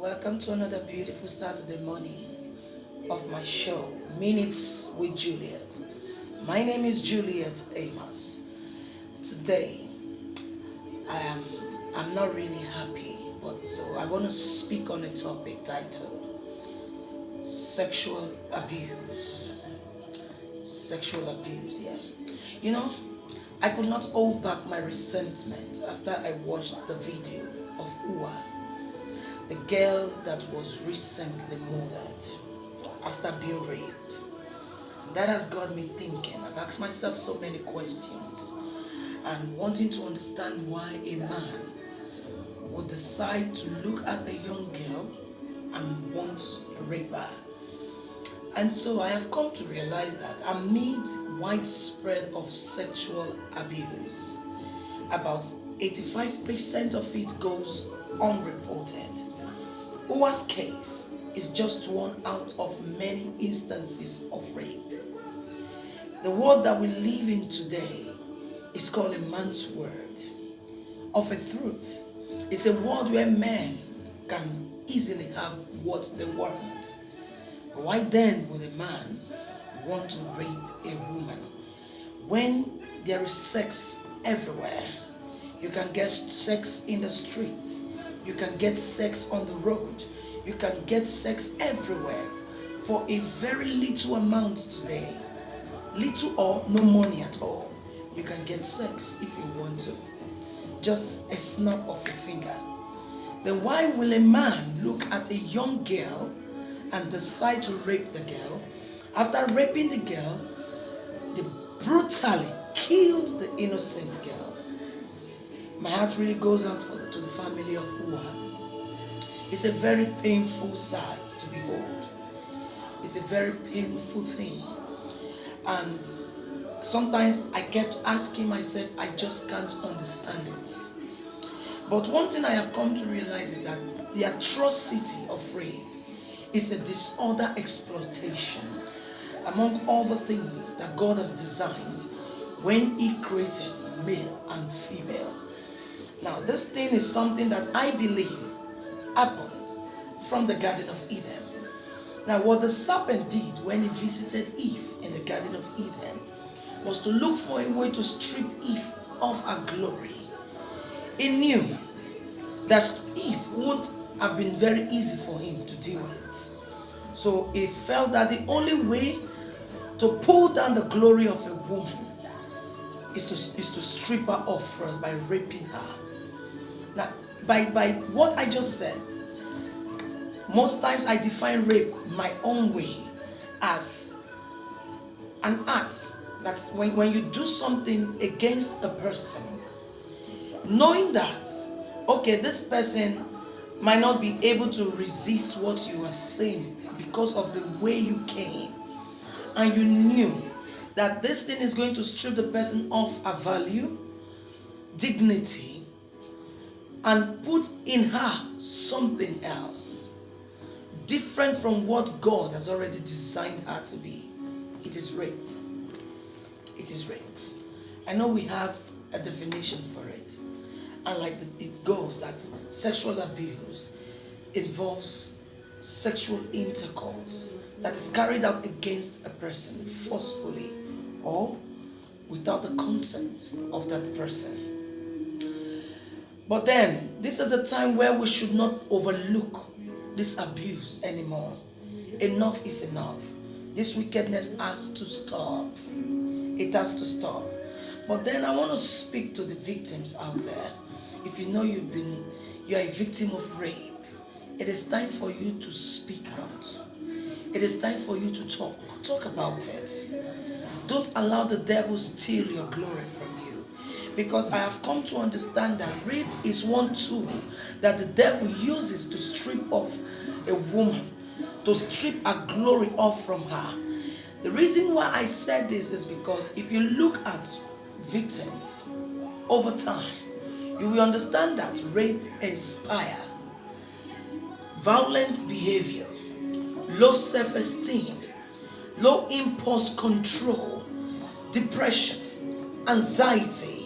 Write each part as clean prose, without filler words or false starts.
Welcome to another beautiful Saturday morning of my show, Minutes with Juliet. My name is Juliet Amos. Today, I am I'm not really happy, but so I want to speak on a topic titled sexual abuse. Sexual abuse, yeah. You know, I could not hold back my resentment after I watched the video of Ua, the girl that was recently murdered after being raped. And that has got me thinking. I've asked myself so many questions and wanting to understand why a man would decide to look at a young girl and want to rape her. And so I have come to realize that amid widespread of sexual abuse, about 85% of it goes unreported. Uwa's case is just one out of many instances of rape. The world that we live in today is called a man's world. Of a truth, it's a world where men can easily have what they want. Why then would a man want to rape a woman when there is sex everywhere? You can get sex in the streets. You can get sex on the road. You can get sex everywhere for a very little amount today. Little or no money at all. You can get sex if you want to. Just a snap of a finger. Then why will a man look at a young girl and decide to rape the girl? After raping the girl, they brutally killed the innocent girl. My heart really goes out to the family of Ua. It's a very painful sight to behold. It's a very painful thing. And sometimes I kept asking myself, I just can't understand it. But one thing I have come to realize is that the atrocity of rape is a disorder exploitation among all the things that God has designed when He created male and female. Now, this thing is something that I believe happened from the Garden of Eden. Now, what the serpent did when he visited Eve in the Garden of Eden was to look for a way to strip Eve of her glory. He knew that Eve would have been very easy for him to deal with. So he felt that the only way to pull down the glory of a woman is to strip her off first by raping her. Now, by what I just said, most times I define rape my own way as an act that's when you do something against a person, knowing that, okay, this person might not be able to resist what you are saying because of the way you came, and you knew that this thing is going to strip the person of her value, dignity, and put in her something else different from what God has already designed her to be. It is rape. It is rape. I know we have a definition for it, and it goes that sexual abuse involves sexual intercourse that is carried out against a person forcefully or without the consent of that person. But then, this is a time where we should not overlook this abuse anymore. Enough is enough. This wickedness has to stop. It has to stop. But then I want to speak to the victims out there. If you know you are a victim of rape, it is time for you to speak out. It is time for you to talk. Talk about it. Don't allow the devil steal your glory from you. Because I have come to understand that rape is one tool that the devil uses to strip off a woman, to strip her glory off from her. The reason why I said this is because if you look at victims over time, you will understand that rape inspires violent behavior, low self-esteem, low impulse control, depression, anxiety,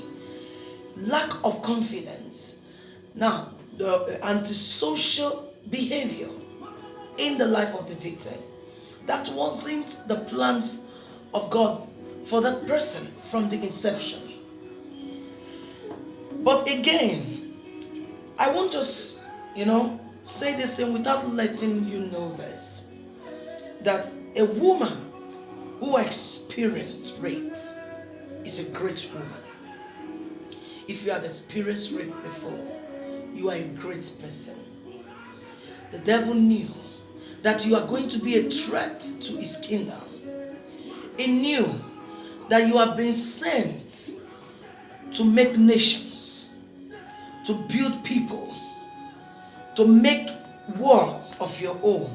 lack of confidence. Now, the antisocial behavior in the life of the victim. That wasn't the plan of God for that person from the inception. But again, I won't just, say this thing without letting you know this. That a woman who experienced rape is a great woman. If you had experienced rape before, you are a great person. The devil knew that you are going to be a threat to his kingdom. He knew that you have been sent to make nations, to build people, to make worlds of your own.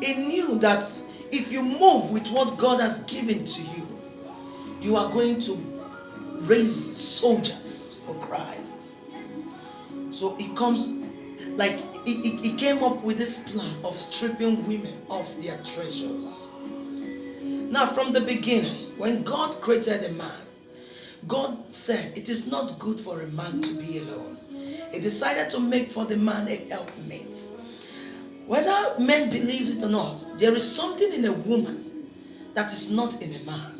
He knew that if you move with what God has given to you, you are going to raise soldiers for Christ. So it comes like he came up with this plan of stripping women of their treasures. Now, from the beginning, when God created a man, God said it is not good for a man to be alone. He decided to make for the man a helpmate. Whether men believe it or not, there is something in a woman that is not in a man.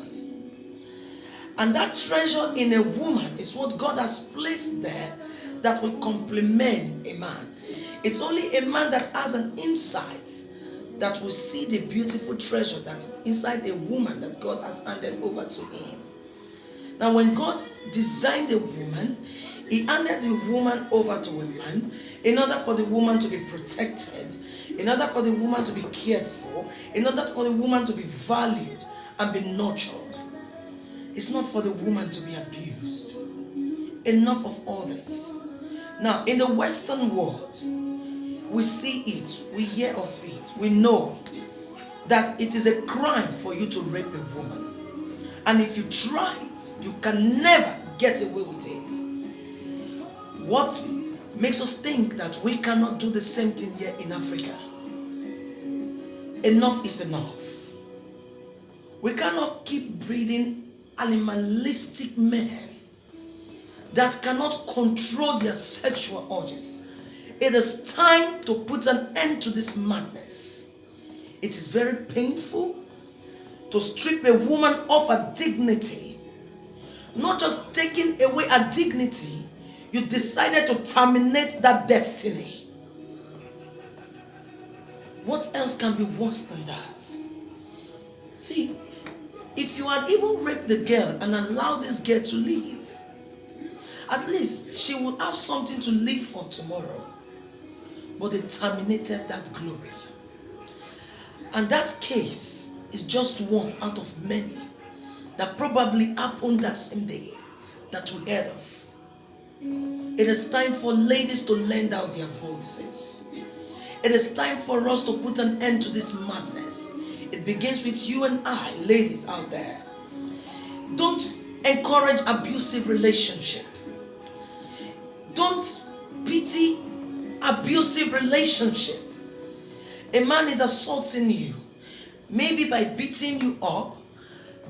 And that treasure in a woman is what God has placed there that will complement a man. It's only a man that has an insight that will see the beautiful treasure that's inside a woman that God has handed over to him. Now, when God designed a woman, he handed the woman over to a man in order for the woman to be protected, in order for the woman to be cared for, in order for the woman to be valued and be nurtured. It's not for the woman to be abused. Enough of all this. Now, in the Western world, we see it, we hear of it, we know that it is a crime for you to rape a woman. And if you try it, you can never get away with it. What makes us think that we cannot do the same thing here in Africa? Enough is enough. We cannot keep breeding animalistic men that cannot control their sexual urges. It is time to put an end to this madness. It is very painful to strip a woman of her dignity. Not just taking away her dignity, you decided to terminate that destiny. What else can be worse than that? See, if you had even raped the girl and allowed this girl to live, at least she would have something to live for tomorrow. But they terminated that glory. And that case is just one out of many that probably happened that same day that we heard of. It is time for ladies to lend out their voices. It is time for us to put an end to this madness. It begins with you and I, ladies out there. Don't encourage abusive relationship. Don't pity abusive relationship. A man is assaulting you, maybe by beating you up,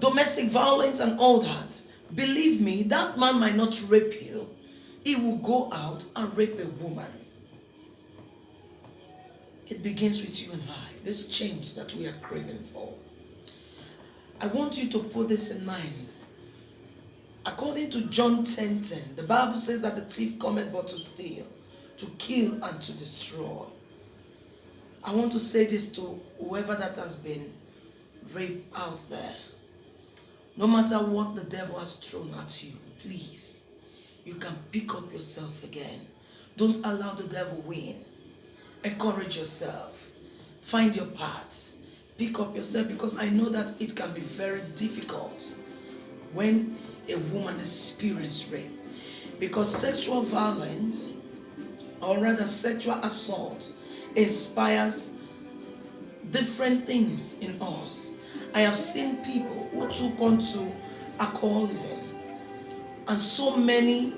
domestic violence and all that. Believe me, that man might not rape you. He will go out and rape a woman. It begins with you and I, this change that we are craving for. I want you to put this in mind. According to John 10:10, the Bible says that the thief cometh but to steal, to kill and to destroy. I want to say this to whoever that has been raped out there. No matter what the devil has thrown at you, please, you can pick up yourself again. Don't allow the devil win. Encourage yourself. Find your path. Pick up yourself, because I know that it can be very difficult when a woman experiences rape. Because sexual violence, or rather sexual assault, inspires different things in us. I have seen people who took on to alcoholism and so many,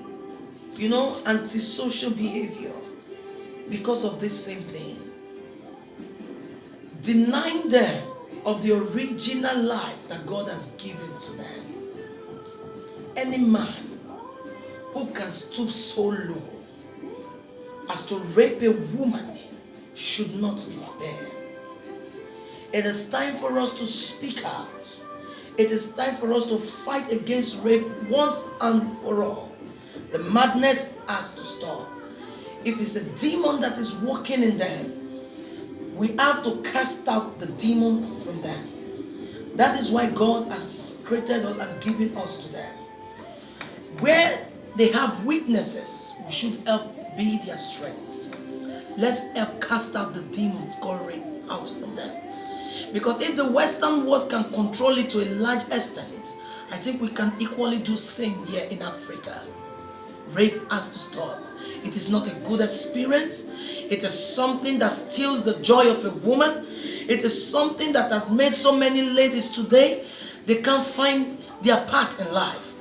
antisocial behavior because of this same thing. Denying them of the original life that God has given to them. Any man who can stoop so low as to rape a woman should not be spared. It is time for us to speak out. It is time for us to fight against rape once and for all. The madness has to stop. If it's a demon that is working in them, we have to cast out the demon from them. That is why God has created us and given us to them. Where they have weaknesses, we should help be their strength. Let's help cast out the demon called rape out from them. Because if the Western world can control it to a large extent, I think we can equally do same here in Africa. Rape has to stop. It is not a good experience. It is something that steals the joy of a woman. It is something that has made so many ladies today, they can't find their path in life.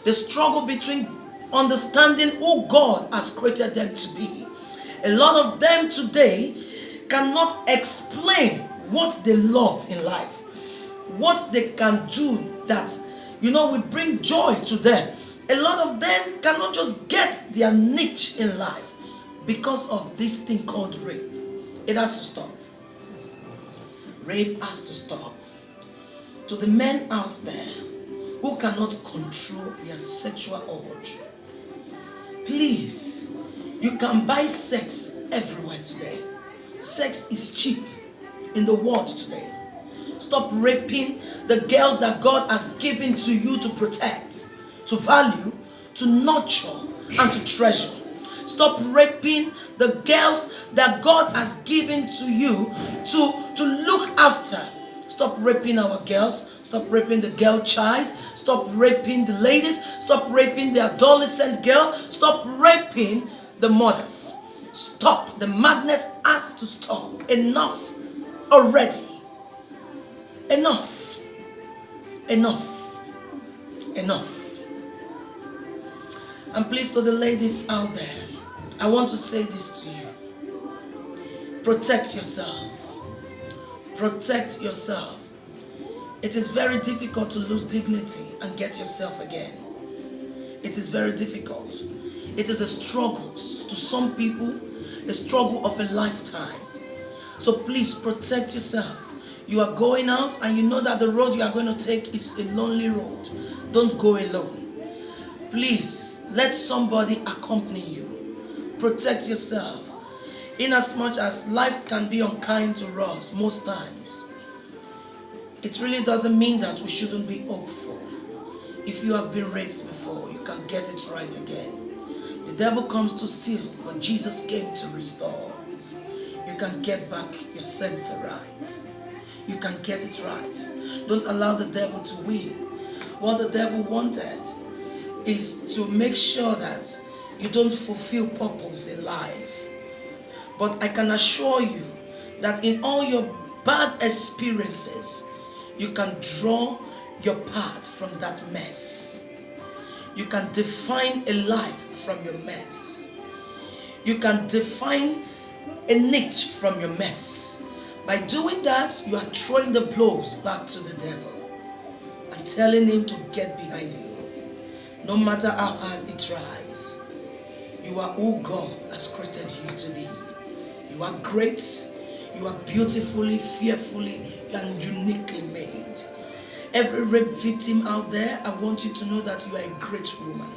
The struggle between understanding who God has created them to be. A lot of them today cannot explain what they love in life, what they can do that, will bring joy to them. A lot of them cannot just get their niche in life because of this thing called rape. It has to stop. Rape has to stop. To the men out there who cannot control their sexual urge, please, you can buy sex everywhere today. Sex is cheap in the world today. Stop raping the girls that God has given to you to protect, to value, to nurture, and to treasure. Stop raping the girls that God has given to you to look after. Stop raping our girls. Stop raping the girl child. Stop raping the ladies. Stop raping the adolescent girl. Stop raping the mothers. Stop. The madness has to stop. Enough already. Enough. Enough. Enough. And please, to the ladies out there, I want to say this to you. Protect yourself. Protect yourself. It is very difficult to lose dignity and get yourself again. It is very difficult. It is a struggle to some people, a struggle of a lifetime. So please protect yourself. You are going out and you know that the road you are going to take is a lonely road. Don't go alone. Please, let somebody accompany you. Protect yourself. Inasmuch as life can be unkind to us most times, it really doesn't mean that we shouldn't be hopeful. If you have been raped before, you can get it right again. The devil comes to steal, but Jesus came to restore. You can get back your center right. You can get it right. Don't allow the devil to win. What the devil wanted is to make sure that you don't fulfill purpose in life. But I can assure you that in all your bad experiences, you can draw your path from that mess. You can define a life from your mess. You can define a niche from your mess. By doing that, you are throwing the blows back to the devil and telling him to get behind you. No matter how hard it tries, you are who God has created you to be. You are great. You are beautifully, fearfully, and uniquely made. Every rape victim out there, I want you to know that you are a great woman.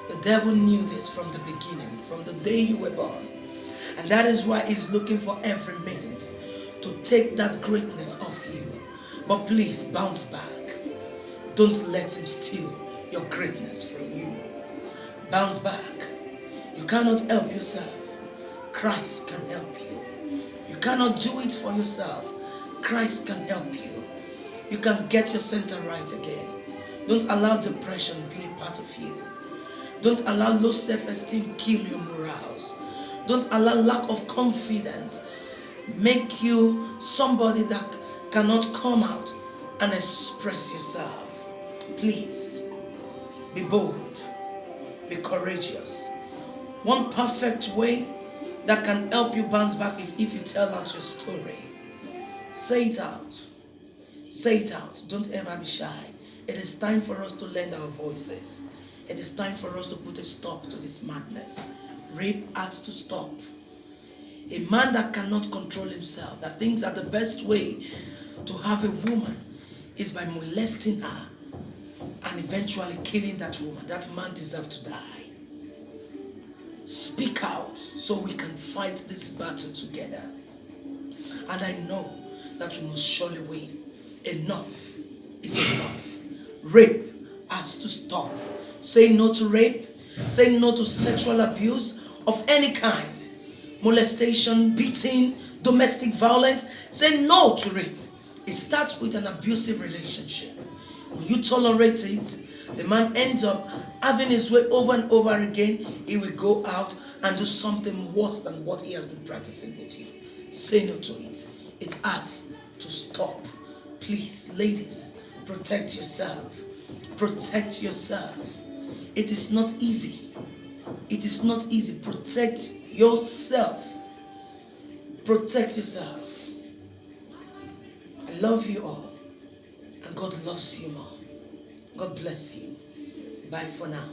The devil knew this from the beginning, from the day you were born. And that is why he's looking for every means to take that greatness off you. But please, bounce back. Don't let him steal your greatness from you. Bounce back. You cannot help yourself. Christ can help you. You cannot do it for yourself. Christ can help you. You can get your center right again. Don't allow depression be a part of you. Don't allow low self-esteem kill your morals. Don't allow lack of confidence make you somebody that cannot come out and express yourself. Please, be bold. Be courageous. One perfect way that can help you bounce back if you tell out your story. Say it out. Say it out. Don't ever be shy. It is time for us to lend our voices. It is time for us to put a stop to this madness. Rape has to stop. A man that cannot control himself, that thinks that the best way to have a woman is by molesting her and eventually killing that woman. That man deserves to die. Speak out so we can fight this battle together. And I know that we must surely win. Enough is enough. Rape has to stop. Say no to rape. Say no to sexual abuse of any kind. Molestation, beating, domestic violence. Say no to it. It starts with an abusive relationship. When you tolerate it, the man ends up having his way over and over again. He will go out and do something worse than what he has been practicing with you. Say no to it. It has to stop. Please, ladies, protect yourself. Protect yourself. It is not easy. It is not easy. Protect yourself. Protect yourself. I love you all. And God loves you more. God bless you. Bye for now.